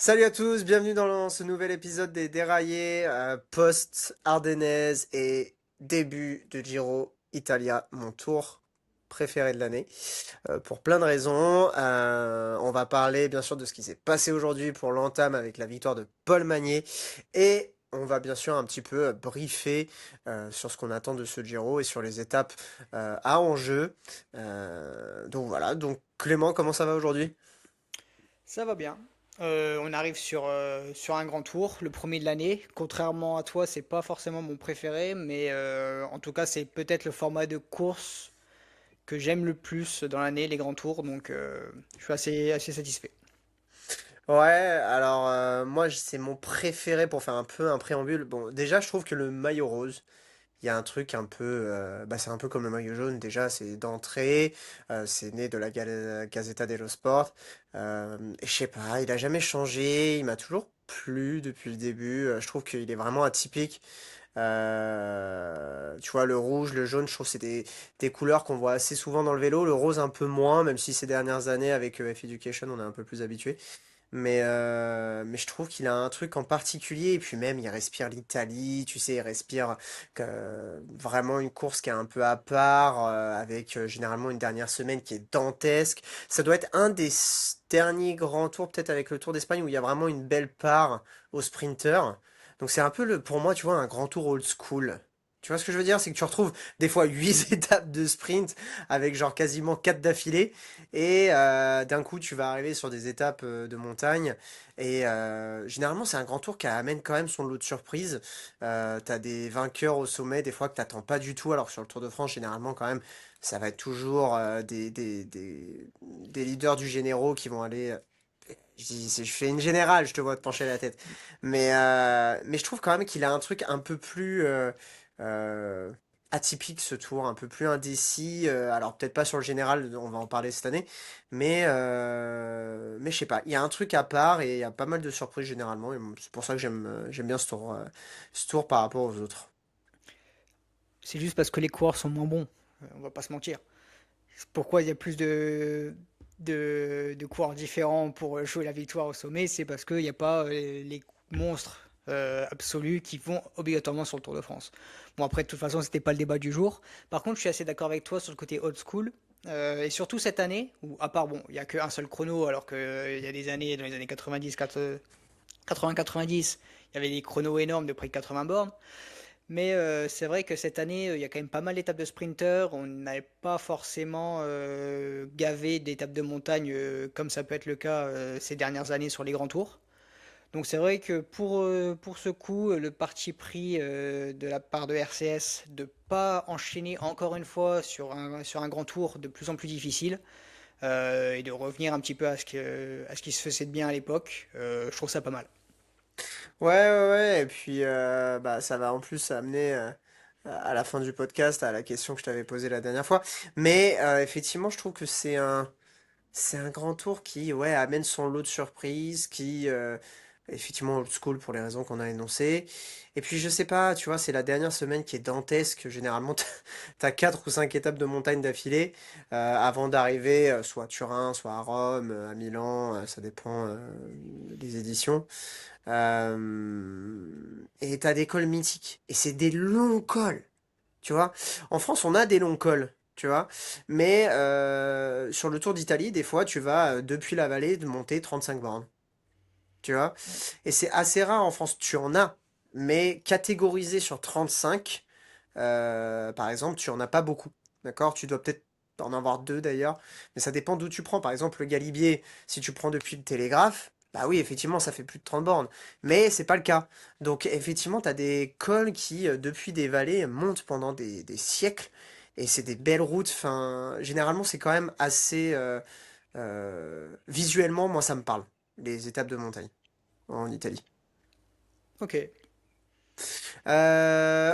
Salut à tous, bienvenue dans ce nouvel épisode des Déraillés, post-Ardennaise et début de Giro Italia, mon tour préféré de l'année, pour plein de raisons. On va parler bien sûr de ce qui s'est passé aujourd'hui pour l'entame avec la victoire de Paul Magnier et on va bien sûr un petit peu briefer sur ce qu'on attend de ce Giro et sur les étapes à enjeu. Donc voilà, donc Clément, comment ça va aujourd'hui? Ça va bien. On arrive sur un grand tour, le premier de l'année. Contrairement à toi, c'est pas forcément mon préféré, mais en tout cas, c'est peut-être le format de course que j'aime le plus dans l'année, les grands tours. Donc, je suis assez satisfait. Ouais, alors moi c'est mon préféré pour faire un peu un préambule. Bon, déjà je trouve que le maillot rose, il y a un truc un peu, bah c'est un peu comme le maillot jaune. Déjà c'est d'entrée, c'est né de la Gazzetta dello Sport. Et je sais pas, il a jamais changé, il m'a toujours plu depuis le début. Je trouve qu'il est vraiment atypique. Tu vois, le rouge, le jaune, je trouve que c'est des couleurs qu'on voit assez souvent dans le vélo. Le rose un peu moins, même si ces dernières années avec F Education on est un peu plus habitué. Mais je trouve qu'il a un truc en particulier, et puis même il respire l'Italie, tu sais, il respire vraiment une course qui est un peu à part, avec généralement une dernière semaine qui est dantesque. Ça doit être un des derniers grands tours, peut-être avec le Tour d'Espagne, où il y a vraiment une belle part aux sprinters. Donc c'est un peu pour moi, tu vois, un grand tour old school. Tu vois ce que je veux dire? C'est que tu retrouves des fois 8 étapes de sprint avec genre quasiment 4 d'affilée. Et d'un coup, tu vas arriver sur des étapes de montagne. Et généralement, c'est un grand tour qui amène quand même son lot de surprises. T'as des vainqueurs au sommet, des fois que t'attends pas du tout. Alors que sur le Tour de France, généralement, quand même, ça va être toujours des leaders du généraux qui vont aller. Je fais une générale, je te vois te pencher la tête. Mais je trouve quand même qu'il a un truc un peu plus euh, atypique ce tour, un peu plus indécis. Alors peut-être pas sur le général, on va en parler cette année. Mais je sais pas, il y a un truc à part et il y a pas mal de surprises généralement. Et c'est pour ça que j'aime bien ce tour par rapport aux autres. C'est juste parce que les coureurs sont moins bons. On va pas se mentir. Pourquoi il y a plus de coureurs différents pour jouer la victoire au sommet? C'est parce qu'il n'y a pas les monstres absolus qui vont obligatoirement sur le Tour de France. Bon, après, de toute façon, c'était pas le débat du jour. Par contre, je suis assez d'accord avec toi sur le côté old school. Et surtout cette année, où à part, bon, il n'y a qu'un seul chrono, alors qu'il y a des années, dans les années 90, 80-90, il y avait des chronos énormes de près de 80 bornes. Mais c'est vrai que cette année, il y a quand même pas mal d'étapes de sprinter. On n'avait pas forcément gavé d'étapes de montagne comme ça peut être le cas ces dernières années sur les grands tours. Donc c'est vrai que pour ce coup, le parti pris de la part de RCS de pas enchaîner encore une fois sur un grand tour de plus en plus difficile et de revenir un petit peu à ce qui se faisait de bien à l'époque, je trouve ça pas mal. Ouais, ouais, ouais, et puis bah, ça va en plus amener à la fin du podcast à la question que je t'avais posée la dernière fois. Mais effectivement, je trouve que c'est un grand tour qui ouais, amène son lot de surprises, qui effectivement old school pour les raisons qu'on a énoncées. Et puis je sais pas, tu vois, c'est la dernière semaine qui est dantesque. Généralement, t'as 4 ou 5 étapes de montagne d'affilée avant d'arriver soit à Turin, soit à Rome, à Milan, ça dépend des éditions. Et t'as des cols mythiques. Et c'est des longs cols, tu vois. En France, on a des longs cols, tu vois. Mais sur le Tour d'Italie, des fois, tu vas depuis la vallée de monter 35 bornes, tu vois. Et c'est assez rare en France, tu en as. Mais catégorisé sur 35, par exemple, tu en as pas beaucoup. D'accord? Tu dois peut-être en avoir deux d'ailleurs. Mais ça dépend d'où tu prends. Par exemple, le Galibier, si tu prends depuis le Télégraphe, bah oui, effectivement, ça fait plus de 30 bornes. Mais c'est pas le cas. Donc, effectivement, tu as des cols qui, depuis des vallées, montent pendant des siècles. Et c'est des belles routes. Enfin, généralement, c'est quand même assez. Visuellement, moi, ça me parle. Les étapes de montagne en Italie. Ok.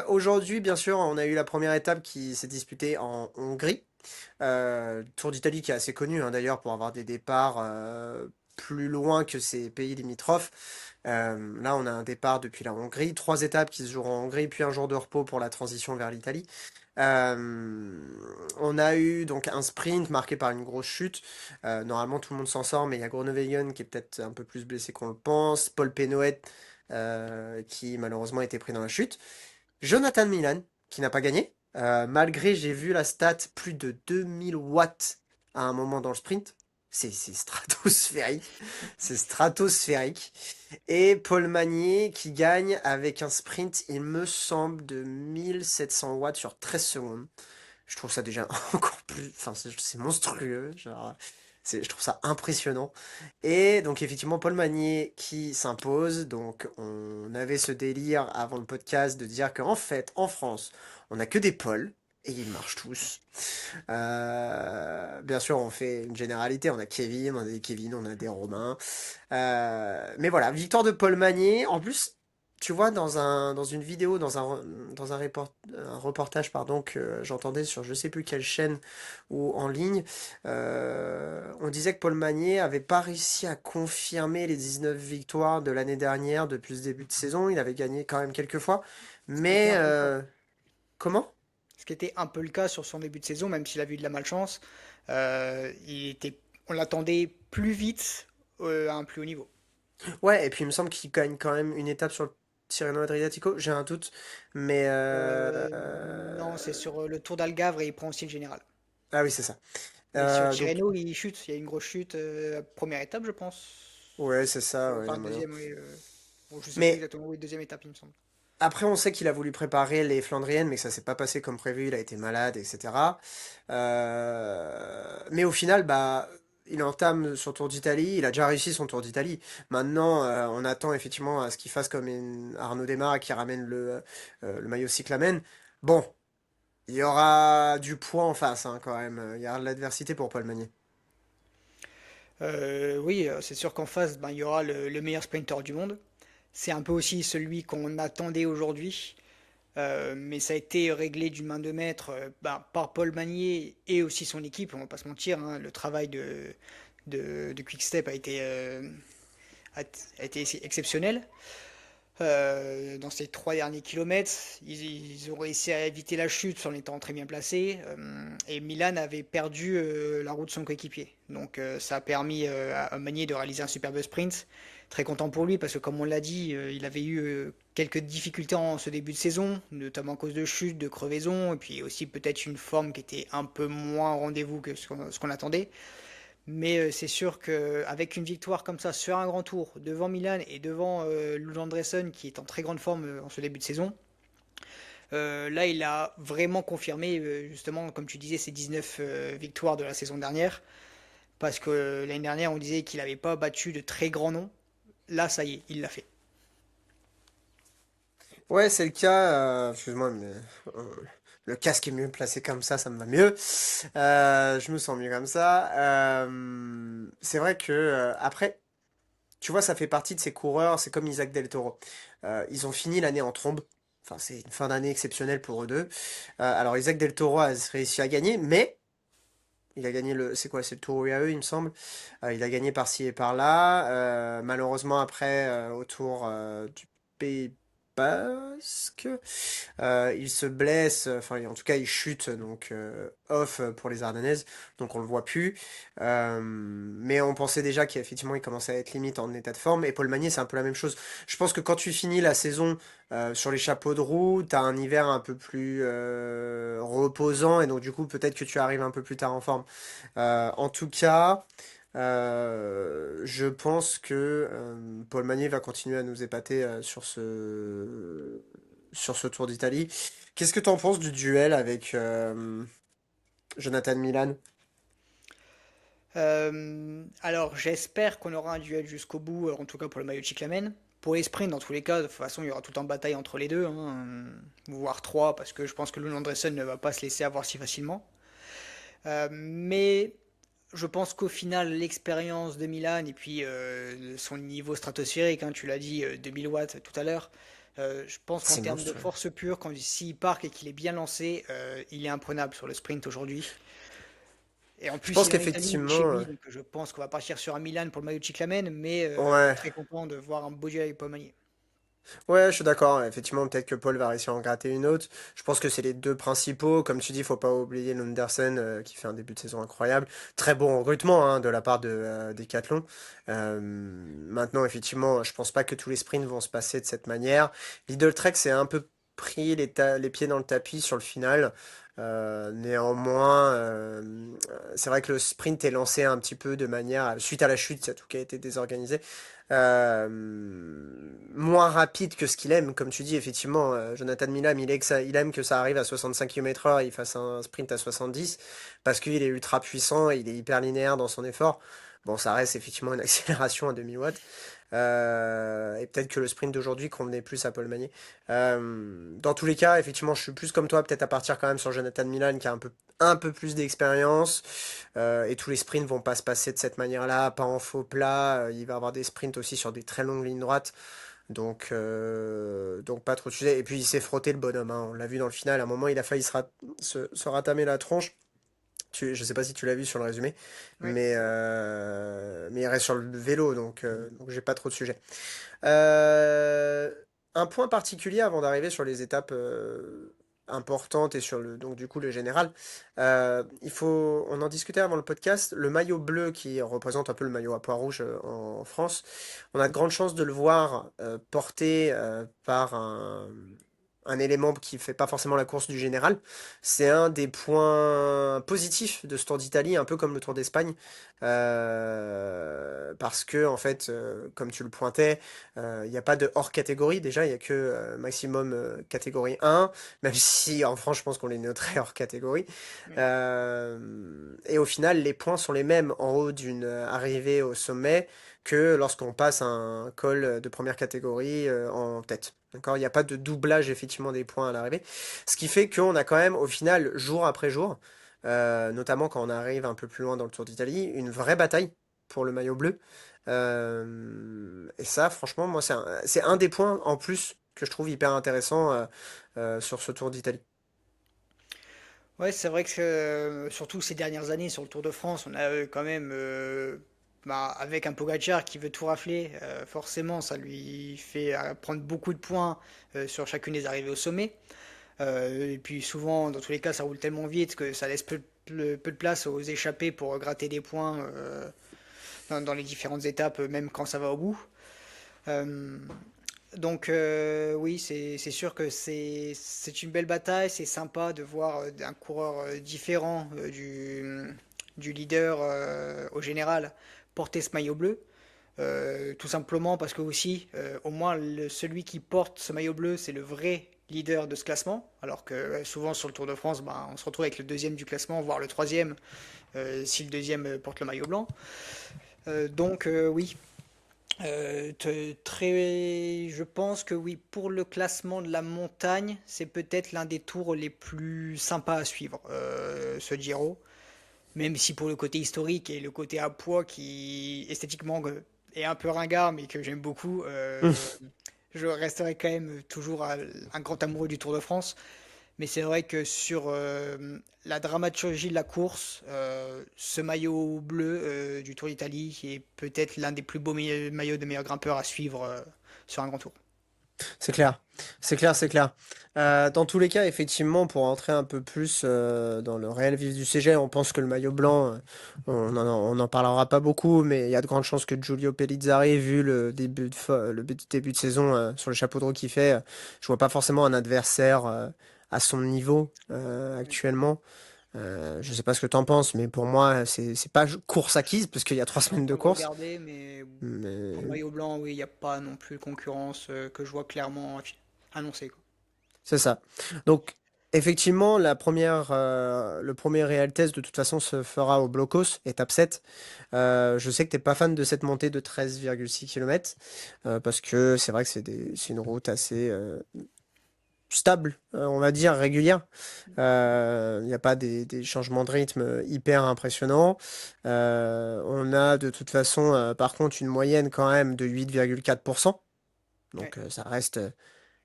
Aujourd'hui, bien sûr, on a eu la première étape qui s'est disputée en Hongrie. Tour d'Italie qui est assez connu hein, d'ailleurs pour avoir des départs plus loin que ses pays limitrophes. Là, on a un départ depuis la Hongrie, 3 étapes qui se joueront en Hongrie, puis un jour de repos pour la transition vers l'Italie. Euh, on a eu donc un sprint marqué par une grosse chute. Normalement, tout le monde s'en sort, mais il y a Groenewegen qui est peut-être un peu plus blessé qu'on le pense. Paul Pénoët qui malheureusement a été pris dans la chute. Jonathan Milan qui n'a pas gagné. Malgré, j'ai vu la stat, plus de 2000 watts à un moment dans le sprint. C'est stratosphérique. C'est stratosphérique. Et Paul Magnier qui gagne avec un sprint, il me semble, de 1700 watts sur 13 secondes. Je trouve ça déjà encore plus. Enfin, c'est monstrueux. Genre, je trouve ça impressionnant. Et donc, effectivement, Paul Magnier qui s'impose. Donc, on avait ce délire avant le podcast de dire qu'en fait, en France, on n'a que des Pauls. Et ils marchent tous. Bien sûr, on fait une généralité. On a Kevin, on a des Kevin, on a des Romains. Mais voilà, victoire de Paul Magnier. En plus, tu vois, dans une vidéo, un reportage pardon, que j'entendais sur je sais plus quelle chaîne ou en ligne, on disait que Paul Magnier avait pas réussi à confirmer les 19 victoires de l'année dernière depuis ce début de saison. Il avait gagné quand même quelques fois. Ce qui était Mais un peu le cas. comment? Ce qui était un peu le cas sur son début de saison, même s'il a eu de la malchance. On l'attendait plus vite à un plus haut niveau. Ouais, et puis il me semble qu'il gagne quand même une étape sur le Tirreno Adriatico. J'ai un doute. Mais Non, c'est sur le Tour d'Algarve et il prend aussi le général. ah oui, c'est ça. Mais sur Donc, Tirreno, il chute. Il y a une grosse chute. Première étape, je pense. ouais, c'est ça, ouais, y a Enfin, moyen. deuxième, oui. Bon, je sais plus Mais exactement. Oui, deuxième étape, il me semble. après, on sait qu'il a voulu préparer les Flandriennes, mais que ça s'est pas passé comme prévu, il a été malade, etc. Mais au final, bah, il entame son Tour d'Italie, il a déjà réussi son Tour d'Italie. Maintenant, on attend effectivement à ce qu'il fasse comme Arnaud Démare qui ramène le maillot cyclamen. Bon, il y aura du poids en face, hein, quand même. Il y aura de l'adversité pour Paul Magnier. Oui, c'est sûr qu'en face, ben, il y aura le meilleur sprinter du monde. C'est un peu aussi celui qu'on attendait aujourd'hui. Mais ça a été réglé d'une main de maître ben, par Paul Magnier et aussi son équipe, on va pas se mentir, hein. Le travail de Quick-Step a été exceptionnel. Dans ces 3 derniers kilomètres, ils ont réussi à éviter la chute en étant très bien placés. Et Milan avait perdu la roue de son coéquipier. Donc ça a permis à Magnier de réaliser un superbe sprint. Très content pour lui parce que comme on l'a dit, il avait eu quelques difficultés en ce début de saison, notamment à cause de chutes, de crevaisons, et puis aussi peut-être une forme qui était un peu moins au rendez-vous que ce qu'on attendait. Mais c'est sûr qu'avec une victoire comme ça sur un grand tour, devant Milan et devant Lou Andresen qui est en très grande forme en ce début de saison, là il a vraiment confirmé justement, comme tu disais, ses 19 victoires de la saison dernière. Parce que l'année dernière on disait qu'il n'avait pas battu de très grands noms. Là ça y est, il l'a fait. Ouais, c'est le cas. Excuse-moi, mais euh, le casque est mieux placé comme ça me va mieux. Je me sens mieux comme ça. C'est vrai que après, tu vois, ça fait partie de ces coureurs. C'est comme Isaac Del Toro. Ils ont fini l'année en trombe. Enfin, c'est une fin d'année exceptionnelle pour eux deux. Alors, Isaac Del Toro a réussi à gagner, mais il a gagné c'est quoi? C'est le Tour UAE, il me semble. Il a gagné par-ci et par-là. Malheureusement, après, au Tour du Pays Basque. Il se blesse, enfin en tout cas il chute, donc off pour les Ardennaises, donc on le voit plus. Mais on pensait déjà qu'effectivement il commençait à être limite en état de forme, et Paul Magnier c'est un peu la même chose. Je pense que quand tu finis la saison sur les chapeaux de roue, t'as un hiver un peu plus reposant, et donc du coup peut-être que tu arrives un peu plus tard en forme. En tout cas... je pense que Paul Magnier va continuer à nous épater sur ce Tour d'Italie. Qu'est-ce que tu en penses du duel avec Jonathan Milan? Alors j'espère qu'on aura un duel jusqu'au bout, en tout cas pour le maillot de Cyclamen. Pour les sprints, dans tous les cas, de toute façon, il y aura tout en bataille entre les deux, hein, voire trois, parce que je pense que Lund Andresen ne va pas se laisser avoir si facilement. Mais je pense qu'au final, l'expérience de Milan et puis son niveau stratosphérique, hein, tu l'as dit, 2000 watts tout à l'heure, je pense qu'en C'est termes de monstrueux. force pure, quand s'il part et qu'il est bien lancé, il est imprenable sur le sprint aujourd'hui. Et en Je plus, pense il est en Italie, il est chez qu'effectivement, lui, donc je pense qu'on va partir sur un Milan pour le maillot de Cyclamen, mais ouais. très content de voir un beau duel avec Paul Magnier. Ouais, je suis d'accord. Effectivement, peut-être que Paul va réussir à en gratter une autre. Je pense que c'est les deux principaux. Comme tu dis, faut pas oublier Lundersen qui fait un début de saison incroyable. Très bon recrutement hein, de la part de Decathlon. Maintenant, effectivement, je pense pas que tous les sprints vont se passer de cette manière. Lidl Trek s'est un peu pris les pieds dans le tapis sur le final. Néanmoins, c'est vrai que le sprint est lancé un petit peu de manière, suite à la chute, c'est tout qui a été désorganisé euh, moins rapide que ce qu'il aime. Comme tu dis, effectivement, Jonathan Milam, il aime que ça arrive à 65 km/h et il fasse un sprint à 70 parce qu'il est ultra puissant et il est hyper linéaire dans son effort. Bon, ça reste effectivement une accélération à 2000 watts. Et peut-être que le sprint d'aujourd'hui convenait plus à Paul Magny. Dans tous les cas, effectivement, je suis plus comme toi, peut-être à partir quand même sur Jonathan Milan qui a un peu plus d'expérience. Et tous les sprints vont pas se passer de cette manière-là, pas en faux plat. Il va y avoir des sprints aussi sur des très longues lignes droites. Donc pas trop de sujet. Et puis il s'est frotté le bonhomme, hein. On l'a vu dans le final. À un moment, il a failli se ratamer la tronche. Je sais pas si tu l'as vu sur le résumé, Ouais. mais il reste sur le vélo, donc j'ai pas trop de sujet. Euh, un point particulier avant d'arriver sur les étapes importantes et sur donc du coup le général. On en discutait avant le podcast, le maillot bleu qui représente un peu le maillot à pois rouge en France. On a de grandes chances de le voir porté par un élément qui fait pas forcément la course du général. C'est un des points positifs de ce Tour d'Italie, un peu comme le Tour d'Espagne, parce que en fait, comme tu le pointais, il n'y a pas de hors catégorie. Déjà, il n'y a que maximum catégorie 1, même si en France, je pense qu'on les noterait hors catégorie. Ouais. Et au final, les points sont les mêmes en haut d'une arrivée au sommet que lorsqu'on passe un col de première catégorie en tête. D'accord? Il n'y a pas de doublage effectivement des points à l'arrivée. Ce qui fait qu'on a quand même, au final, jour après jour, notamment quand on arrive un peu plus loin dans le Tour d'Italie, une vraie bataille pour le maillot bleu. Et ça, franchement, moi, c'est un des points en plus que je trouve hyper intéressant sur ce Tour d'Italie. Ouais, c'est vrai que surtout ces dernières années sur le Tour de France, on a quand même, avec un Pogacar qui veut tout rafler, forcément ça lui fait prendre beaucoup de points sur chacune des arrivées au sommet. Et puis souvent, dans tous les cas, ça roule tellement vite que ça laisse peu de place aux échappés pour gratter des points dans les différentes étapes, même quand ça va au bout. Euh, donc oui, c'est sûr que c'est une belle bataille, c'est sympa de voir un coureur différent du leader au général porter ce maillot bleu. Tout simplement parce que aussi, au moins celui qui porte ce maillot bleu, c'est le vrai leader de ce classement, alors que souvent sur le Tour de France, ben, on se retrouve avec le deuxième du classement, voire le troisième, si le deuxième porte le maillot blanc. Donc oui, je pense que oui, pour le classement de la montagne, c'est peut-être l'un des tours les plus sympas à suivre, ce Giro. Même si pour le côté historique et le côté à poids qui esthétiquement est un peu ringard, mais que j'aime beaucoup, je resterai quand même toujours un grand amoureux du Tour de France. Mais c'est vrai que sur la dramaturgie de la course, ce maillot bleu du Tour d'Italie est peut-être l'un des plus beaux maillots de meilleurs grimpeurs à suivre sur un grand tour. C'est clair, c'est clair, c'est clair. Dans tous les cas, effectivement, pour entrer un peu plus dans le réel vif du sujet, on pense que le maillot blanc, on en parlera pas beaucoup, mais il y a de grandes chances que Giulio Pellizzari, vu le début de saison sur le chapeau de roue qu'il fait, je vois pas forcément un adversaire à son niveau actuellement. Je sais pas ce que tu en penses, mais pour moi, c'est pas course acquise, parce qu'il y a Je trois suis en semaines de train de course. regarder, mais pour le Mais maillot blanc, oui, il n'y a pas non plus de concurrence que je vois clairement annoncée, quoi. c'est ça. Donc, effectivement, le premier réel test, de toute façon, se fera au Blocos, étape 7. Je sais que t'es pas fan de cette montée de 13,6 km, parce que c'est vrai que c'est une route assez stable, on va dire, régulière. Il n'y a pas des changements de rythme hyper impressionnants. On a de toute façon, par contre, une moyenne quand même de 8,4%. Ouais. Donc, ça reste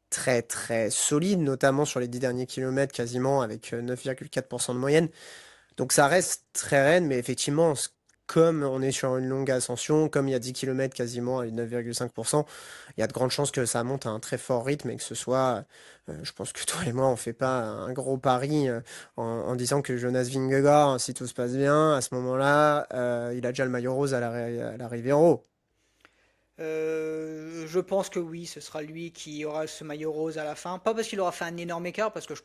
très très solide, notamment sur les 10 derniers kilomètres quasiment avec 9,4% de moyenne. Donc ça reste très raide, mais effectivement, comme on est sur une longue ascension, comme il y a 10 km quasiment à 9,5%, il y a de grandes chances que ça monte à un très fort rythme et que ce soit, je pense que toi et moi, on fait pas un gros pari en disant que Jonas Vingegaard, si tout se passe bien, à ce moment-là, il a déjà le maillot rose à l'arrivée en haut. Je pense que oui, ce sera lui qui aura ce maillot rose à la fin. Pas parce qu'il aura fait un énorme écart, parce que je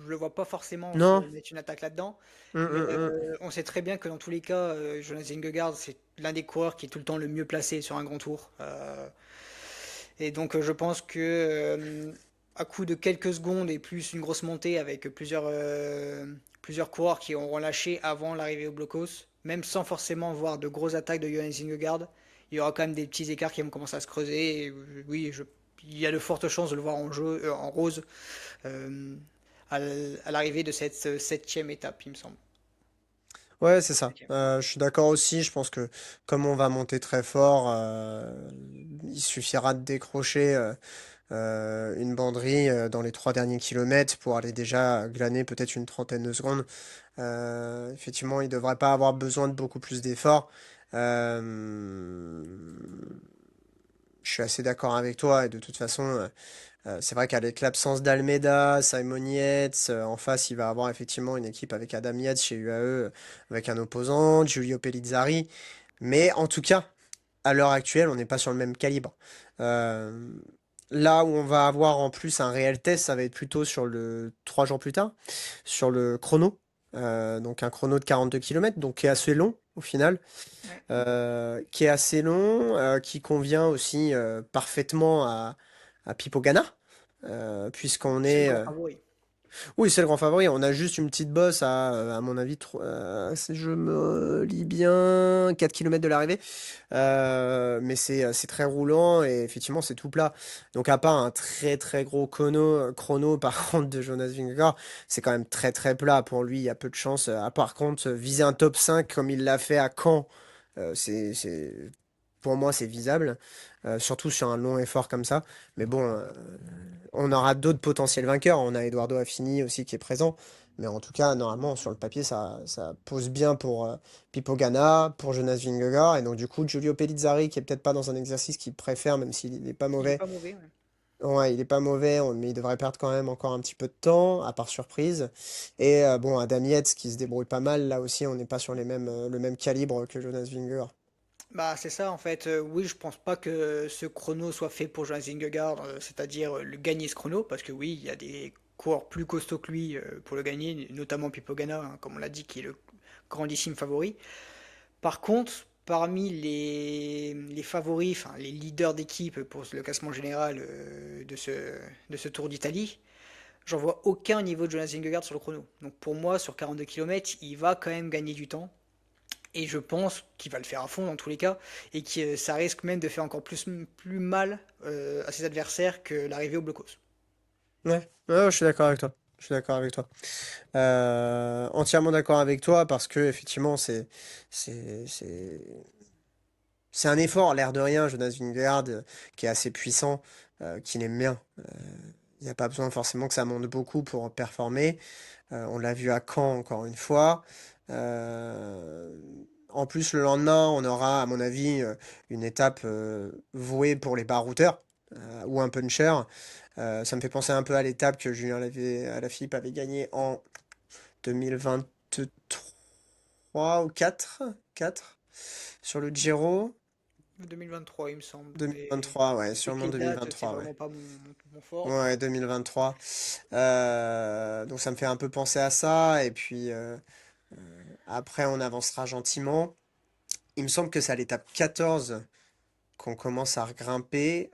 le vois pas forcément se Non? mettre une attaque là-dedans. Hum, Mais hum, hum. on sait très bien que dans tous les cas, Jonas Vingegaard, c'est l'un des coureurs qui est tout le temps le mieux placé sur un grand tour. Et donc je pense que à coup de quelques secondes et plus une grosse montée avec plusieurs coureurs qui auront lâché avant l'arrivée au blocos, même sans forcément voir de grosses attaques de Jonas Vingegaard, il y aura quand même des petits écarts qui vont commencer à se creuser. Et, oui, il y a de fortes chances de le voir en rose euh, à l'arrivée de cette septième étape, il me semble. Ouais, c'est ça. Septième. Je suis d'accord aussi. Je pense que comme on va monter très fort, il suffira de décrocher une banderille dans les 3 derniers kilomètres pour aller déjà glaner peut-être une trentaine de secondes. Effectivement, il ne devrait pas avoir besoin de beaucoup plus d'efforts. Euh, je suis assez d'accord avec toi et de toute façon, c'est vrai qu'avec l'absence d'Almeida, Simon Yates, en face, il va avoir effectivement une équipe avec Adam Yates chez UAE, avec un opposant, Giulio Pellizzari. Mais en tout cas, à l'heure actuelle, on n'est pas sur le même calibre. Euh, Là où on va avoir en plus un réel test, ça va être plutôt sur le 3 jours plus tard, sur le chrono. Donc un chrono de 42 km, donc qui est assez long au final, Ouais. qui est assez long, qui convient aussi parfaitement à Pipo Ganna, puisqu'on C'est le est, grand favori. oui, c'est le grand favori. On a juste une petite bosse à mon avis, si je me lis bien, 4 km de l'arrivée. Mais c'est très roulant et effectivement, c'est tout plat. Donc, à part un très très gros chrono par contre, de Jonas Vingegaard, c'est quand même très très plat. Pour lui, il y a peu de chance. À par contre, viser un top 5 comme il l'a fait à Caen, pour moi, c'est visable. Surtout sur un long effort comme ça. Mais bon. On aura d'autres potentiels vainqueurs. On a Eduardo Affini aussi qui est présent. Mais en tout cas, normalement, sur le papier, ça pose bien pour Pipo Ganna, pour Jonas Vingegaard. Et donc, du coup, Giulio Pellizzari, qui est peut-être pas dans un exercice qu'il préfère, même s'il n'est pas Il est mauvais. pas mauvais. Ouais. Ouais, il est pas mauvais, mais il devrait perdre quand même encore un petit peu de temps, à part surprise. Et bon, Adam Yates, qui se débrouille pas mal. Là aussi, on n'est pas sur le même calibre que Jonas Vingegaard. Bah, c'est ça en fait. Oui, je pense pas que ce chrono soit fait pour Jonas Vingegaard, c'est-à-dire le gagner ce chrono, parce que oui, il y a des coureurs plus costauds que lui pour le gagner, notamment Pipo Ganna, hein, comme on l'a dit, qui est le grandissime favori. Par contre, parmi les favoris, enfin les leaders d'équipe pour le classement général de ce Tour d'Italie, j'en vois aucun au niveau de Jonas Vingegaard sur le chrono. Donc pour moi, sur 42 km, il va quand même gagner du temps. Et je pense qu'il va le faire à fond dans tous les cas, et que ça risque même de faire encore plus mal à ses adversaires que l'arrivée au blocos. Ouais, ouais, je suis d'accord avec toi. Je suis d'accord avec toi. Entièrement d'accord avec toi parce que effectivement c'est c'est c'est un effort, l'air de rien, Jonas Vingegaard, qui est assez puissant, qu'il aime bien. Il n'y a pas besoin forcément que ça monte beaucoup pour performer. On l'a vu à Caen encore une fois. Euh, En plus, le lendemain, on aura, à mon avis, une étape vouée pour les barouteurs ou un puncher. Ça me fait penser un peu à l'étape que Julien Alaphilippe avait gagnée en 2023 ou 4 sur le Giro. 2023, il me semble, mais 2023, ouais, toutes sûrement les dates, c'est 2023, ouais. vraiment pas mon fort. Ouais, 2023. Donc ça me fait un peu penser à ça. Et puis après, on avancera gentiment. Il me semble que c'est à l'étape 14 qu'on commence à regrimper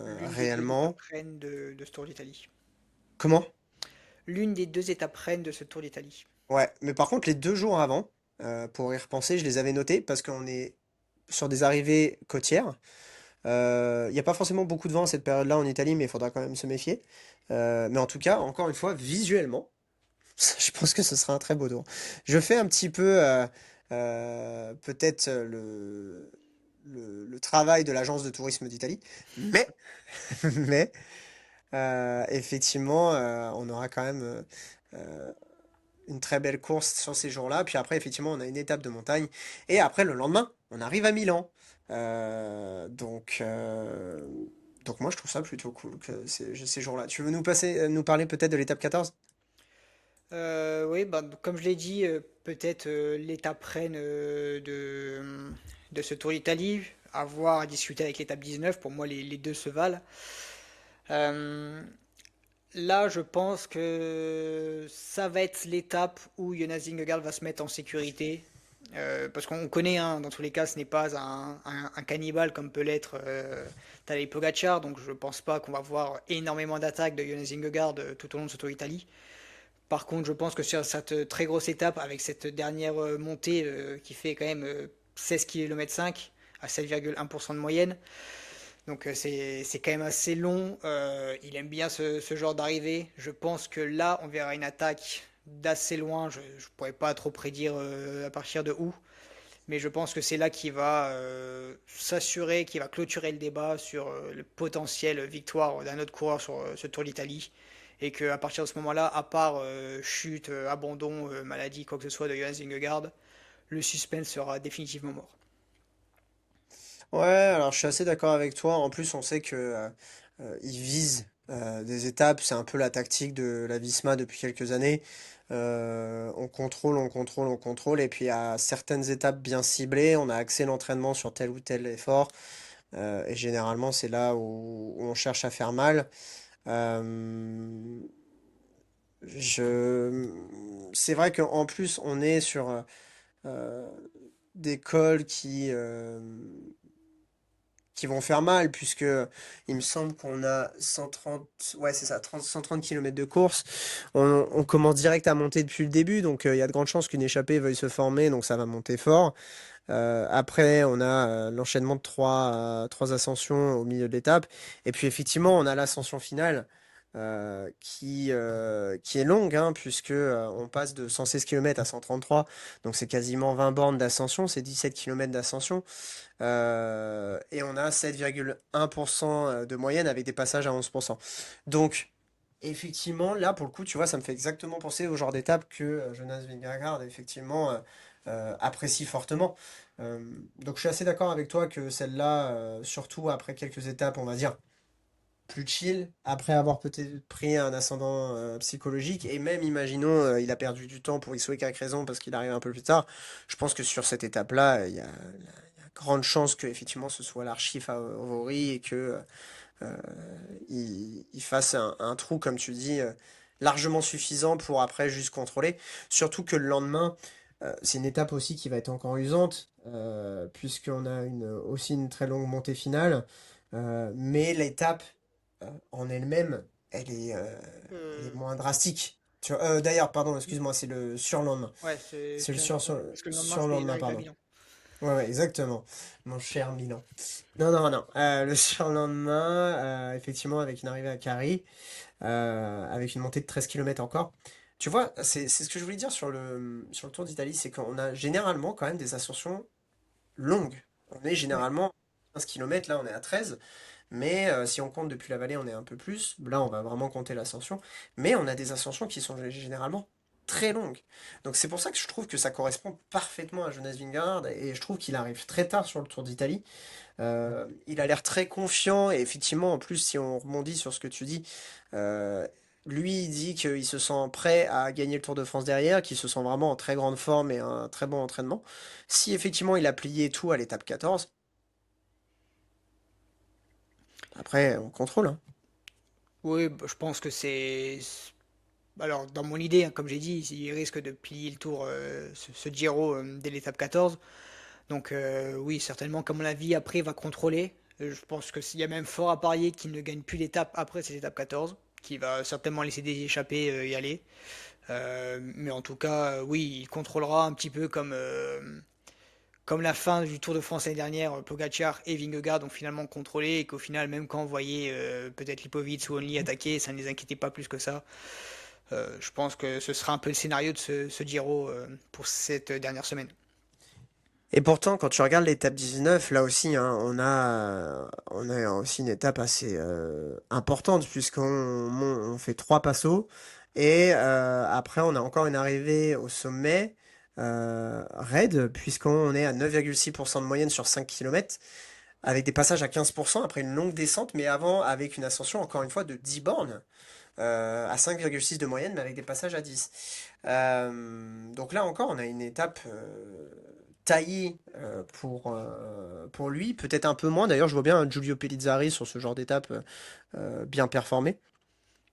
L'une des deux étapes réellement. reines de ce Tour d'Italie. Comment? L'une des deux étapes reines de ce Tour d'Italie. Ouais, mais par contre, les 2 jours avant, pour y repenser, je les avais notés parce qu'on est sur des arrivées côtières. Il n'y a pas forcément beaucoup de vent à cette période-là en Italie, mais il faudra quand même se méfier. Mais en tout cas, encore une fois, visuellement, je pense que ce sera un très beau tour. Je fais un petit peu peut-être le travail de l'agence de tourisme d'Italie, mais, mais effectivement, on aura quand même une très belle course sur ces jours-là. Puis après, effectivement, on a une étape de montagne. Et après, le lendemain, on arrive à Milan. Donc, donc moi, je trouve ça plutôt cool que ces jours-là. Tu veux nous parler peut-être de l'étape 14? Oui, bah, comme je l'ai dit, peut-être l'étape reine de ce Tour d'Italie, à voir, à discuter avec l'étape 19. Pour moi, les deux se valent. Euh, Là, je pense que ça va être l'étape où Jonas Vingegaard va se mettre en sécurité. Parce qu'on connaît, hein, dans tous les cas, ce n'est pas un cannibale comme peut l'être Tadej Pogacar. Donc je pense pas qu'on va voir énormément d'attaques de Jonas Vingegaard tout au long de ce Tour d'Italie. Par contre, je pense que sur cette très grosse étape, avec cette dernière montée qui fait quand même 16 km 5 à 7,1% de moyenne, donc c'est quand même assez long. Il aime bien ce genre d'arrivée. Je pense que là, on verra une attaque d'assez loin. Je ne pourrais pas trop prédire à partir de où. Mais je pense que c'est là qu'il va s'assurer, qu'il va clôturer le débat sur le potentiel victoire d'un autre coureur sur ce Tour d'Italie. Et qu'à partir de ce moment-là, à part chute, abandon, maladie, quoi que ce soit de Jonas Vingegaard, le suspense sera définitivement mort. Ouais, alors je suis assez d'accord avec toi. En plus, on sait que ils visent des étapes. C'est un peu la tactique de la Visma depuis quelques années. On contrôle, on contrôle, on contrôle. Et puis à certaines étapes bien ciblées, on a axé l'entraînement sur tel ou tel effort. Et généralement, c'est là où on cherche à faire mal. Euh, je... C'est vrai qu'en plus, on est sur euh, des cols qui vont faire mal, puisque il me semble qu'on a 130, ouais, c'est ça, 130 km de course. On commence direct à monter depuis le début, donc il y a de grandes chances qu'une échappée veuille se former, donc ça va monter fort. Après, on a l'enchaînement de trois ascensions au milieu de l'étape. Et puis, effectivement, on a l'ascension finale qui est longue, hein, puisque on passe de 116 km à 133. Donc, c'est quasiment 20 bornes d'ascension, c'est 17 km d'ascension. Et on a 7,1% de moyenne avec des passages à 11%. Donc, effectivement, là, pour le coup, tu vois, ça me fait exactement penser au genre d'étape que Jonas Vingegaard, effectivement, apprécie fortement. Euh, donc, je suis assez d'accord avec toi que celle-là, surtout après quelques étapes, on va dire, plus chill, après avoir peut-être pris un ascendant psychologique, et même, imaginons, il a perdu du temps pour X ou Y raison parce qu'il arrive un peu plus tard, je pense que sur cette étape-là, il y a grande chance que effectivement ce soit l'archi favori et que il fasse un trou, comme tu dis, largement suffisant pour après juste contrôler. Surtout que le lendemain, c'est une étape aussi qui va être encore usante, puisqu'on a aussi une très longue montée finale. Mais l'étape en elle-même, elle est Euh, moins drastique. D'ailleurs, pardon, excuse-moi, c'est le surlendemain. Ouais, C'est le parce que le lendemain, il surlendemain, arrive à pardon. Milan. Ouais, ouais, exactement. Mon cher Milan. Non, non, non. Le surlendemain, effectivement, avec une arrivée à Carrie, avec une montée de 13 km encore. Tu vois, c'est ce que je voulais dire sur le Tour d'Italie, c'est qu'on a généralement quand même des ascensions longues. On est Ouais. généralement 15 km, là on est à 13, mais si on compte depuis la vallée, on est un peu plus. Là, on va vraiment compter l'ascension. Mais on a des ascensions qui sont généralement très longues. Donc c'est pour ça que je trouve que ça correspond parfaitement à Jonas Vingegaard, et je trouve qu'il arrive très tard sur le Tour d'Italie. Il a l'air très confiant, et effectivement, en plus, si on rebondit sur ce que tu dis, euh, lui, il dit qu'il se sent prêt à gagner le Tour de France derrière, qu'il se sent vraiment en très grande forme et un très bon entraînement. Si effectivement il a plié tout à l'étape 14, après on contrôle, hein. Oui, bah, je pense que c'est. Alors, dans mon idée, hein, comme j'ai dit, il risque de plier le tour, ce Giro, dès l'étape 14. Donc, oui, certainement, comme mon avis, après, il va contrôler. Je pense que s'il y a même fort à parier qu'il ne gagne plus d'étape après cette étape 14, qu'il va certainement laisser des échappées y aller. Mais en tout cas, oui, il contrôlera un petit peu comme la fin du Tour de France l'année dernière, Pogacar et Vingegaard ont finalement contrôlé et qu'au final, même quand on voyait peut-être Lipovic ou Only attaquer, ça ne les inquiétait pas plus que ça. Je pense que ce sera un peu le scénario de ce Giro pour cette dernière semaine. Et pourtant, quand tu regardes l'étape 19, là aussi, hein, on a aussi une étape assez importante, puisqu'on fait trois passos, Et après, on a encore une arrivée au sommet raide, puisqu'on est à 9,6% de moyenne sur 5 km, avec des passages à 15% après une longue descente, mais avant avec une ascension, encore une fois, de 10 bornes, à 5,6 de moyenne, mais avec des passages à 10. Donc là encore, on a une étape taillée pour lui, peut-être un peu moins. D'ailleurs, je vois bien un Giulio Pellizzari sur ce genre d'étape bien performé.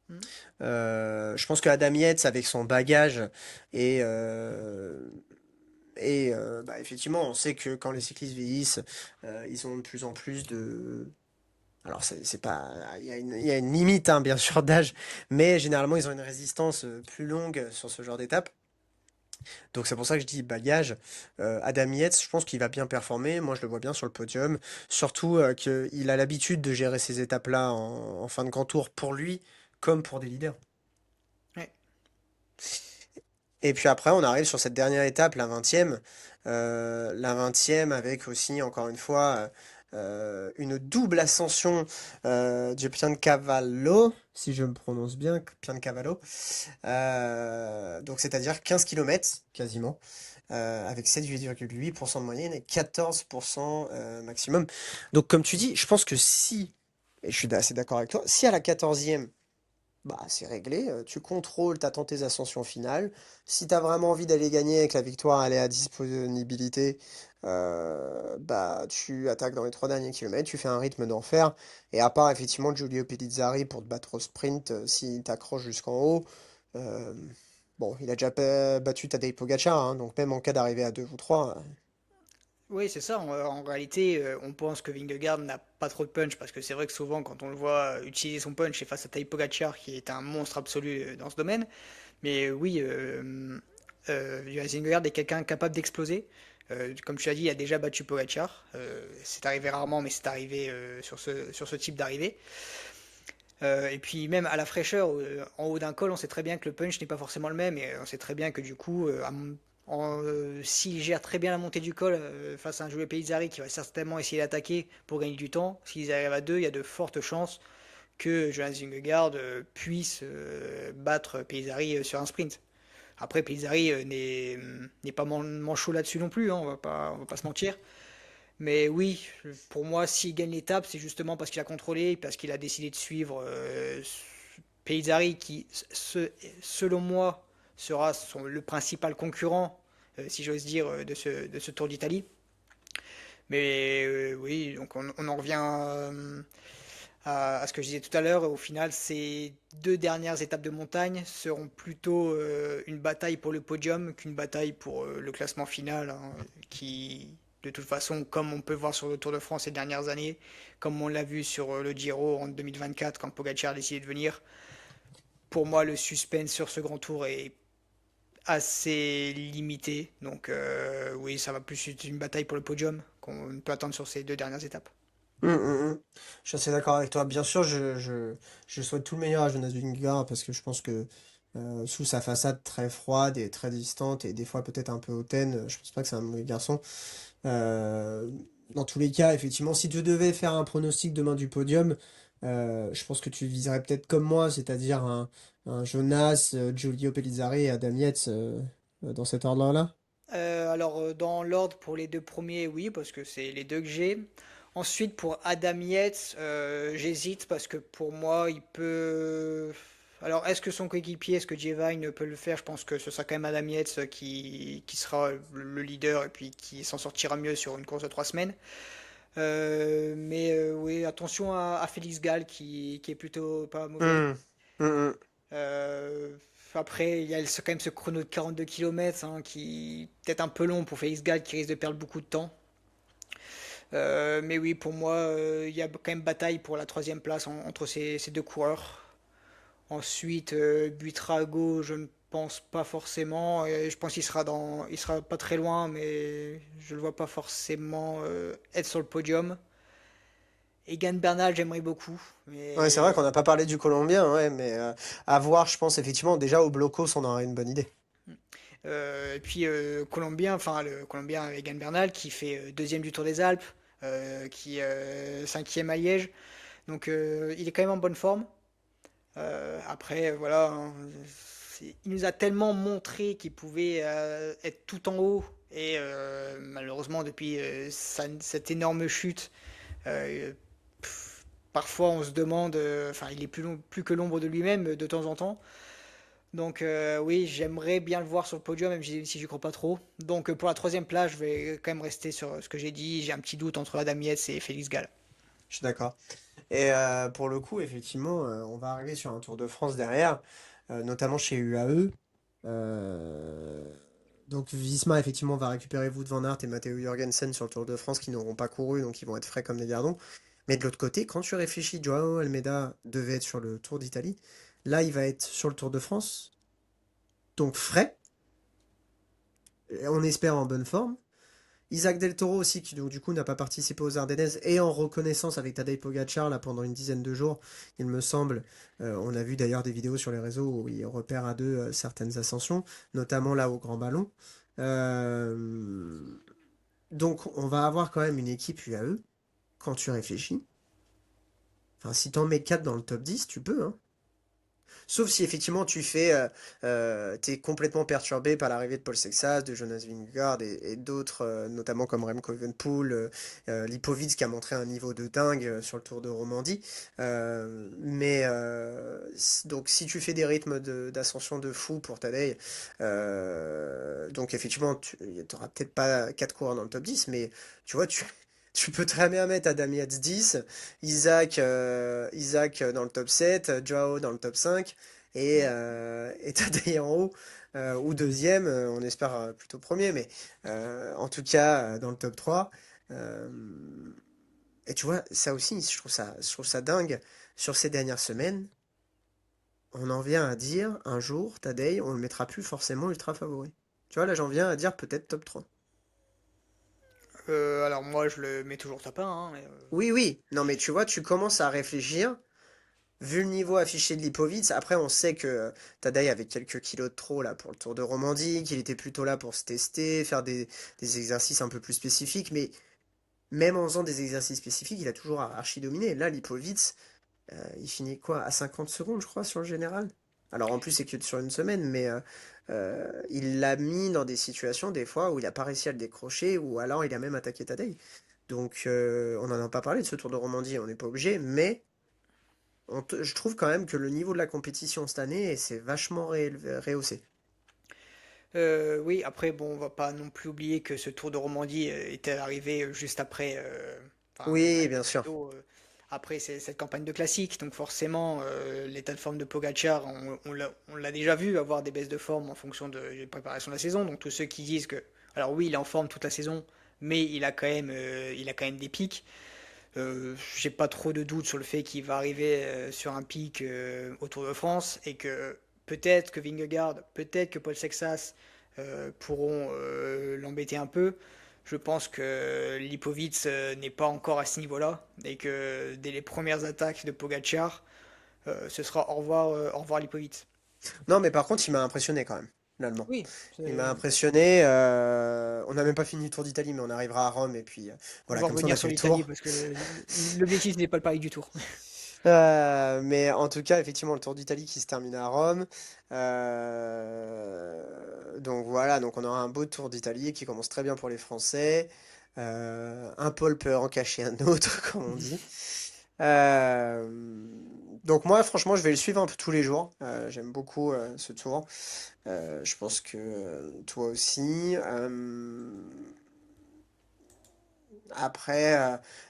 Mm. Je pense que Adam Yates, avec son bagage, et, euh, bah, effectivement, on sait que quand les cyclistes vieillissent, ils ont de plus en plus de... Alors, c'est pas... il y a une limite, hein, bien sûr, d'âge, mais généralement, ils ont une résistance plus longue sur ce genre d'étape. Donc, c'est pour ça que je dis bagage. Adam Yates, je pense qu'il va bien performer. Moi, je le vois bien sur le podium. Surtout qu'il a l'habitude de gérer ces étapes-là en fin de grand tour pour lui, comme pour des leaders. Ouais. Et puis après, on arrive sur cette dernière étape, la 20e. La 20e avec aussi, encore une fois, une double ascension du Piancavallo, si je me prononce bien, Piancavallo. Donc c'est-à-dire 15 km quasiment, avec 7,8% de moyenne et 14% maximum. Donc comme tu dis, je pense que si, et je suis assez d'accord avec toi, si à la 14e, bah, c'est réglé, tu contrôles, t'attends tes ascensions finales. Si t'as vraiment envie d'aller gagner et que la victoire elle est à disponibilité, bah tu attaques dans les 3 derniers kilomètres, tu fais un rythme d'enfer. Et à part effectivement Giulio Pellizzari pour te battre au sprint s'il t'accroche jusqu'en haut, euh, bon, il a déjà battu Tadej Pogacar, hein, donc même en cas d'arriver à 2 ou 3. Oui, c'est ça. En réalité, on pense que Vingegaard n'a pas trop de punch parce que c'est vrai que souvent, quand on le voit utiliser son punch, c'est face à Tadej Pogacar qui est un monstre absolu dans ce domaine. Mais oui, Jonas Vingegaard est quelqu'un capable d'exploser. Comme tu l'as dit, il a déjà battu Pogacar. C'est arrivé rarement, mais c'est arrivé sur ce type d'arrivée. Et puis même à la fraîcheur, en haut d'un col, on sait très bien que le punch n'est pas forcément le même, et on sait très bien que du coup, s'il gère très bien la montée du col face à un joueur Pellizzari qui va certainement essayer d'attaquer pour gagner du temps, s'ils arrivent à deux, il y a de fortes chances que Jonas Vingegaard puisse battre Pellizzari sur un sprint. Après, Pellizzari n'est pas manchot là-dessus non plus, hein, on va pas se mentir. Mais oui, pour moi, s'il gagne l'étape, c'est justement parce qu'il a contrôlé, parce qu'il a décidé de suivre Pellizzari, qui, selon moi, sera le principal concurrent, si j'ose dire, de ce Tour d'Italie. Mais oui, donc on en revient à ce que je disais tout à l'heure. Au final, ces deux dernières étapes de montagne seront plutôt une bataille pour le podium qu'une bataille pour le classement final, hein, qui, de toute façon, comme on peut voir sur le Tour de France ces dernières années, comme on l'a vu sur le Giro en 2024 quand Pogacar a décidé de venir, pour moi, le suspense sur ce grand tour est assez limité. Donc oui, ça va plus être une bataille pour le podium qu'on peut attendre sur ces deux dernières étapes. Je suis assez d'accord avec toi. Bien sûr, je souhaite tout le meilleur à Jonas Vingegaard parce que je pense que sous sa façade très froide et très distante et des fois peut-être un peu hautaine, je pense pas que c'est un mauvais garçon. Euh, Dans tous les cas, effectivement, si tu devais faire un pronostic demain du podium, je pense que tu viserais peut-être comme moi, c'est-à-dire un Jonas, Giulio Pellizzari et Adam Yates dans cet ordre-là. Alors, dans l'ordre pour les deux premiers, oui, parce que c'est les deux que j'ai. Ensuite, pour Adam Yates, j'hésite parce que pour moi, il peut. Alors, est-ce que son coéquipier, est-ce que Jevine peut le faire? Je pense que ce sera quand même Adam Yates qui sera le leader et puis qui s'en sortira mieux sur une course de 3 semaines. Mais oui, attention à Félix Gall qui est plutôt pas mauvais. Hum, hum, hum. Euh, Après, il y a quand même ce chrono de 42 km qui est peut-être un peu long pour Félix Gall qui risque de perdre beaucoup de temps. Mais oui, pour moi, il y a quand même bataille pour la troisième place entre ces deux coureurs. Ensuite, Buitrago, je ne pense pas forcément. Je pense il sera pas très loin, mais je le vois pas forcément être sur le podium. Egan Bernal, j'aimerais beaucoup, Ouais, c'est vrai mais qu'on n'a pas parlé du Colombien, ouais, mais à voir, je pense, effectivement, déjà au blocos, on aurait une bonne idée. Et puis Colombien, enfin le Colombien Egan Bernal qui fait deuxième du Tour des Alpes, qui cinquième à Liège. Donc il est quand même en bonne forme. Après voilà, hein, il nous a tellement montré qu'il pouvait être tout en haut. Et malheureusement, depuis cette énorme chute, euh, parfois on se demande, enfin, il est plus que l'ombre de lui-même de temps en temps. Donc oui, j'aimerais bien le voir sur le podium, même si j'y crois pas trop. Donc pour la troisième place, je vais quand même rester sur ce que j'ai dit. J'ai un petit doute entre Adam Yates et Félix Gall. Je suis d'accord. Et pour le coup, effectivement, on va arriver sur un Tour de France derrière, notamment chez UAE. Euh, donc Visma, effectivement, va récupérer Wout van Aert et Matteo Jorgensen sur le Tour de France qui n'auront pas couru, donc ils vont être frais comme des gardons. Mais de l'autre côté, quand tu réfléchis, Joao Almeida devait être sur le Tour d'Italie. Là, il va être sur le Tour de France, donc frais, et on espère en bonne forme. Isaac Del Toro aussi, qui donc, du coup n'a pas participé aux Ardennaises, et en reconnaissance avec Tadej Pogacar là, pendant une dizaine de jours, il me semble. On a vu d'ailleurs des vidéos sur les réseaux où il repère à deux certaines ascensions, notamment là au Grand Ballon. Euh, donc on va avoir quand même une équipe UAE, quand tu réfléchis. Enfin, si t'en mets 4 dans le top 10, tu peux, hein. Sauf si effectivement t'es complètement perturbé par l'arrivée de Paul Sexas, de Jonas Vingegaard et d'autres, notamment comme Remco Evenepoel, Lipovic qui a montré un niveau de dingue sur le Tour de Romandie. Donc si tu fais des rythmes d'ascension de fou pour Tadej, donc effectivement tu n'auras peut-être pas 4 coureurs dans le top 10, mais tu vois, tu peux très bien mettre Adam Yates 10, Isaac dans le top 7, Joao dans le top 5 et Tadej en haut ou deuxième, on espère plutôt premier, mais en tout cas dans le top 3. Euh, et tu vois, ça aussi, je trouve ça dingue. Sur ces dernières semaines, on en vient à dire un jour, Tadej, on le mettra plus forcément ultra favori. Tu vois, là j'en viens à dire peut-être top 3. Alors moi, je le mets toujours top 1, hein, Oui, oui, non mais tu vois, tu commences à réfléchir. Vu le niveau affiché de Lipovic, après on sait que Tadej avait quelques kilos de trop là pour le Tour de Romandie, qu'il était plutôt là pour se tester, faire des exercices un peu plus spécifiques, mais même en faisant des exercices spécifiques, il a toujours archi dominé. Là, Lipovic, il finit quoi? À 50 secondes, je crois, sur le général. Alors en plus, c'est que sur une semaine, mais il l'a mis dans des situations des fois où il n'a pas réussi à le décrocher, ou alors il a même attaqué Tadej. Donc on n'en a pas parlé de ce Tour de Romandie, on n'est pas obligé, mais je trouve quand même que le niveau de la compétition cette année s'est vachement rehaussé. Oui, après, bon, on va pas non plus oublier que ce Tour de Romandie était arrivé juste après, enfin, Oui, un bien peu plus sûr. tôt, après cette campagne de classique. Donc forcément, l'état de forme de Pogacar, on l'a déjà vu avoir des baisses de forme en fonction de la préparation de la saison. Donc tous ceux qui disent que, alors oui, il est en forme toute la saison, mais il a quand même des pics. J'ai pas trop de doutes sur le fait qu'il va arriver sur un pic au Tour de France et que peut-être que Vingegaard, peut-être que Paul Sexas pourront l'embêter un peu. Je pense que Lipovic n'est pas encore à ce niveau-là et que dès les premières attaques de Pogacar, ce sera au revoir Lipovic. Non, mais par contre, il m'a impressionné quand même, l'Allemand. Oui, Il m'a impressionné. On n'a même pas fini le Tour d'Italie, mais on arrivera à Rome. Et puis, on voilà, va comme ça, on a revenir fait sur le l'Italie tour. parce que l'objectif n'est pas le Paris du Tour. Mais en tout cas, effectivement, le Tour d'Italie qui se termine à Rome. Donc voilà, donc on aura un beau Tour d'Italie qui commence très bien pour les Français. Un pôle peut en cacher un autre, comme on dit. Euh, donc moi, franchement, je vais le suivre un peu tous les jours. J'aime beaucoup ce tour. Je pense que toi aussi. Après,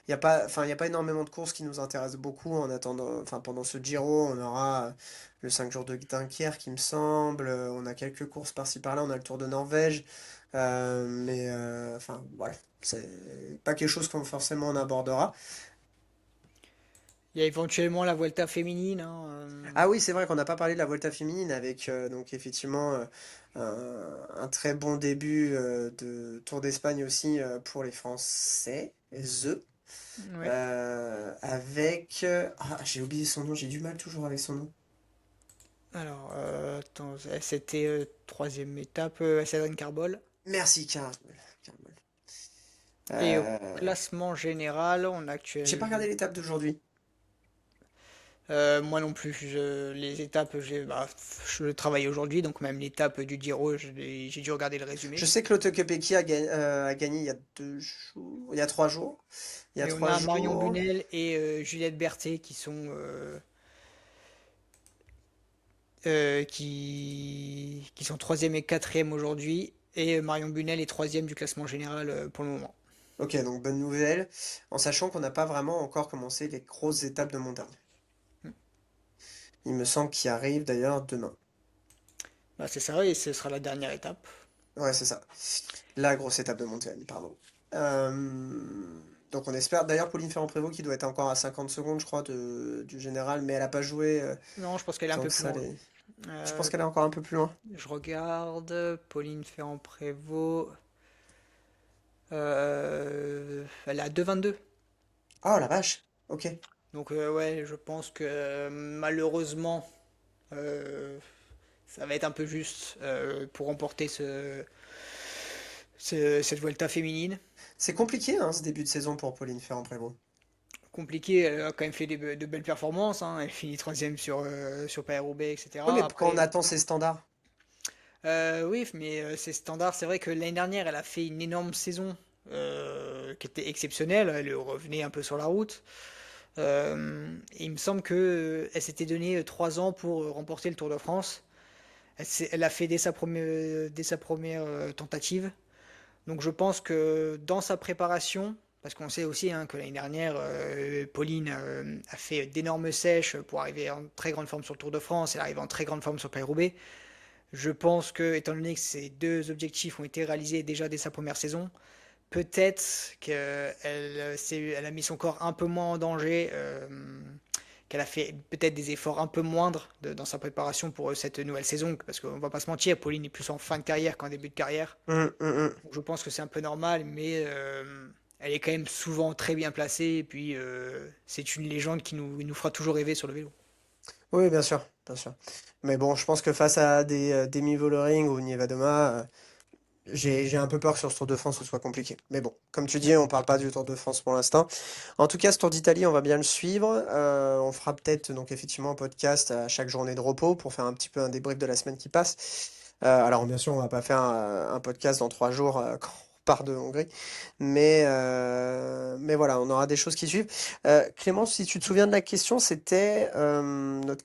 il n'y a pas, enfin, y a pas énormément de courses qui nous intéressent beaucoup en attendant. Enfin, pendant ce Giro, on aura le 5 jours de Dunkerque, il me semble. On a quelques courses par-ci par-là. On a le Tour de Norvège. Enfin, voilà. C'est pas quelque chose qu'on forcément on abordera. Il y a éventuellement la Vuelta féminine, hein, Ah oui, c'est vrai qu'on n'a pas parlé de la Volta féminine avec donc effectivement un très bon début de Tour d'Espagne aussi pour les Français. ouais. Avec ah, j'ai oublié son nom, j'ai du mal toujours avec son nom. Alors, attends, c'était troisième étape, Cédric Carbol. Merci, Carmel. Carmel. Et au Euh, classement général, on a j'ai pas regardé actuellement. l'étape d'aujourd'hui. Moi non plus, les étapes, je travaille aujourd'hui, donc même l'étape du Giro, j'ai dû regarder le Je résumé. sais que Lotte Kopecky a gagné il y a 2 jours, il y a 3 jours. Il y a Et on trois a Marion jours. Bunel et Juliette Berthet qui sont troisième et quatrième aujourd'hui, et Marion Bunel est troisième du classement général pour le moment. Ok, donc bonne nouvelle, en sachant qu'on n'a pas vraiment encore commencé les grosses étapes de montagne. Il me semble qu'il arrive d'ailleurs demain. Bah, c'est ça, et ce sera la dernière étape. Ouais, c'est ça. La grosse étape de montagne, pardon. Donc on espère. D'ailleurs, Pauline Ferrand-Prévot qui doit être encore à 50 secondes, je crois, du général, mais elle n'a pas joué Non, je pense qu'elle est un tant peu que plus ça. loin. Je pense Euh, qu'elle est encore un peu plus loin. je regarde, Pauline Ferrand-Prévot, elle est à 2,22. Oh la vache! Ok. Donc ouais, je pense que malheureusement, euh, ça va être un peu juste pour remporter cette Vuelta féminine. C'est compliqué, hein, ce début de saison pour Pauline Ferrand-Prévot. Compliqué, elle a quand même fait de belles performances, hein. Elle finit troisième sur Paris-Roubaix, Oui, etc. mais quand on Après, attend ses standards. oui, mais c'est standard. C'est vrai que l'année dernière, elle a fait une énorme saison qui était exceptionnelle. Elle revenait un peu sur la route. Et il me semble que elle s'était donné 3 ans pour remporter le Tour de France. Elle a fait dès sa première tentative. Donc je pense que dans sa préparation, parce qu'on sait aussi hein, que l'année dernière, Pauline a fait d'énormes sèches pour arriver en très grande forme sur le Tour de France. Elle arrive en très grande forme sur Paris-Roubaix. Je pense que, étant donné que ces deux objectifs ont été réalisés déjà dès sa première saison, peut-être qu'elle a mis son corps un peu moins en danger, qu'elle a fait peut-être des efforts un peu moindres dans sa préparation pour cette nouvelle saison, parce qu'on va pas se mentir, Pauline est plus en fin de carrière qu'en début de carrière. Hum. Donc je pense que c'est un peu normal, mais elle est quand même souvent très bien placée, et puis c'est une légende qui nous fera toujours rêver sur le vélo. Oui, bien sûr, bien sûr. Mais bon, je pense que face à des Demi Vollering ou Nievadoma, j'ai un peu peur que sur ce Tour de France ce soit compliqué. Mais bon, comme tu dis, on parle pas du Tour de France pour l'instant. En tout cas, ce Tour d'Italie, on va bien le suivre. On fera peut-être donc effectivement un podcast à chaque journée de repos pour faire un petit peu un débrief de la semaine qui passe. Alors bien sûr, on va pas faire un podcast dans 3 jours quand on part de Hongrie, mais voilà, on aura des choses qui suivent. Clément, si tu te souviens de la question, c'était notre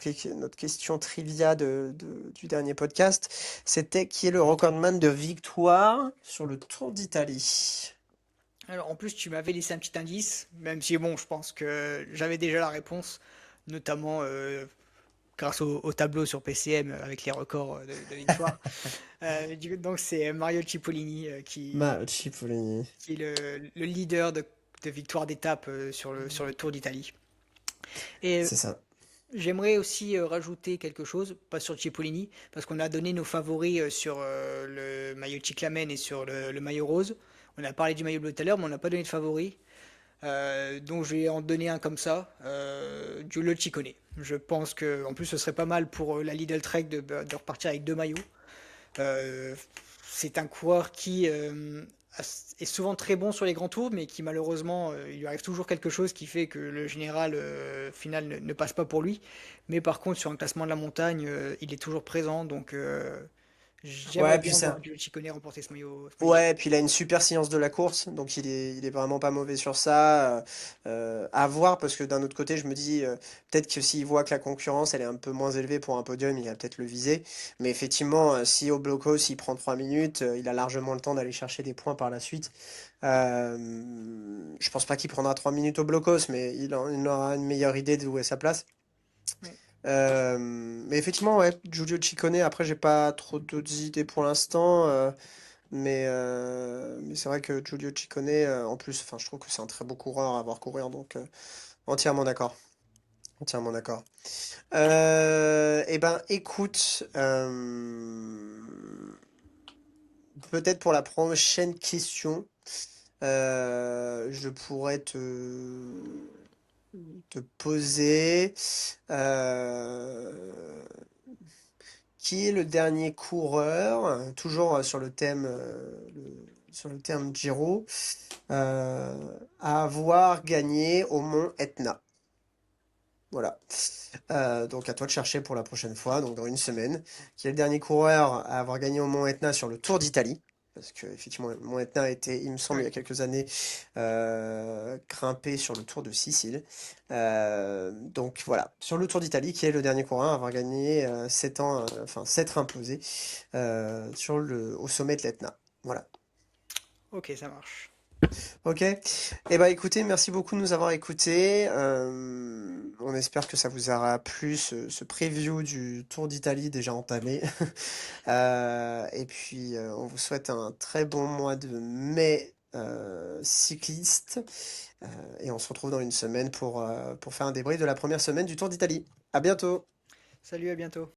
question trivia du dernier podcast. C'était qui est le recordman de victoire sur le Tour d'Italie? Alors en plus tu m'avais laissé un petit indice, même si bon je pense que j'avais déjà la réponse, notamment grâce au tableau sur PCM avec les records de victoire. Donc c'est Mario Cipollini Ma Cipollini. qui est le leader de victoire d'étape sur le Tour d'Italie. Et C'est ça. j'aimerais aussi rajouter quelque chose, pas sur Cipollini, parce qu'on a donné nos favoris sur le maillot cyclamen et sur le maillot rose. On a parlé du maillot bleu tout à l'heure, mais on n'a pas donné de favoris. Donc je vais en donner un comme ça, Giulio Ciccone. Je pense que en plus ce serait pas mal pour la Lidl Trek de repartir avec deux maillots. Euh, c'est un coureur qui est souvent très bon sur les grands tours, mais qui malheureusement, il lui arrive toujours quelque chose qui fait que le général final ne passe pas pour lui. Mais par contre, sur un classement de la montagne, il est toujours présent, donc j'aimerais Ouais, puis bien voir ça. Giulio Ciccone remporter ce maillot. Ouais, et puis il a une super science de la course, donc il est vraiment pas mauvais sur ça. À voir, parce que d'un autre côté, je me dis, peut-être que s'il voit que la concurrence, elle est un peu moins élevée pour un podium, il va peut-être le viser. Mais effectivement, si au bloco, s'il prend 3 minutes, il a largement le temps d'aller chercher des points par la suite. Je pense pas qu'il prendra 3 minutes au blocos, mais il aura une meilleure idée de où est sa place. Ouais. Mais effectivement, ouais, Giulio Ciccone, après, j'ai pas trop d'autres idées pour l'instant. Mais c'est vrai que Giulio Ciccone, en plus, enfin, je trouve que c'est un très beau coureur à voir courir, donc entièrement d'accord. Entièrement d'accord. Eh ben, écoute, peut-être pour la prochaine question, je pourrais te poser euh, qui est le dernier coureur, toujours sur le terme Giro, à avoir gagné au Mont Etna. Voilà. Donc à toi de chercher pour la prochaine fois, donc dans une semaine, qui est le dernier coureur à avoir gagné au Mont Etna sur le Tour d'Italie. Parce que effectivement, le Mont Etna a été, il me semble, il y Ouais. a quelques années, grimpé sur le Tour de Sicile. Donc voilà, sur le Tour d'Italie, qui est le dernier coureur à avoir gagné 7 ans, enfin s'être imposé au sommet de l'Etna. Voilà. Ok, ça marche. Ok. Eh ben écoutez, merci beaucoup de nous avoir écoutés. On espère que ça vous aura plu ce preview du Tour d'Italie déjà entamé. Et puis on vous souhaite un très bon mois de mai cycliste. Euh, et on se retrouve dans une semaine pour faire un débrief de la première semaine du Tour d'Italie. À bientôt! Salut, à bientôt.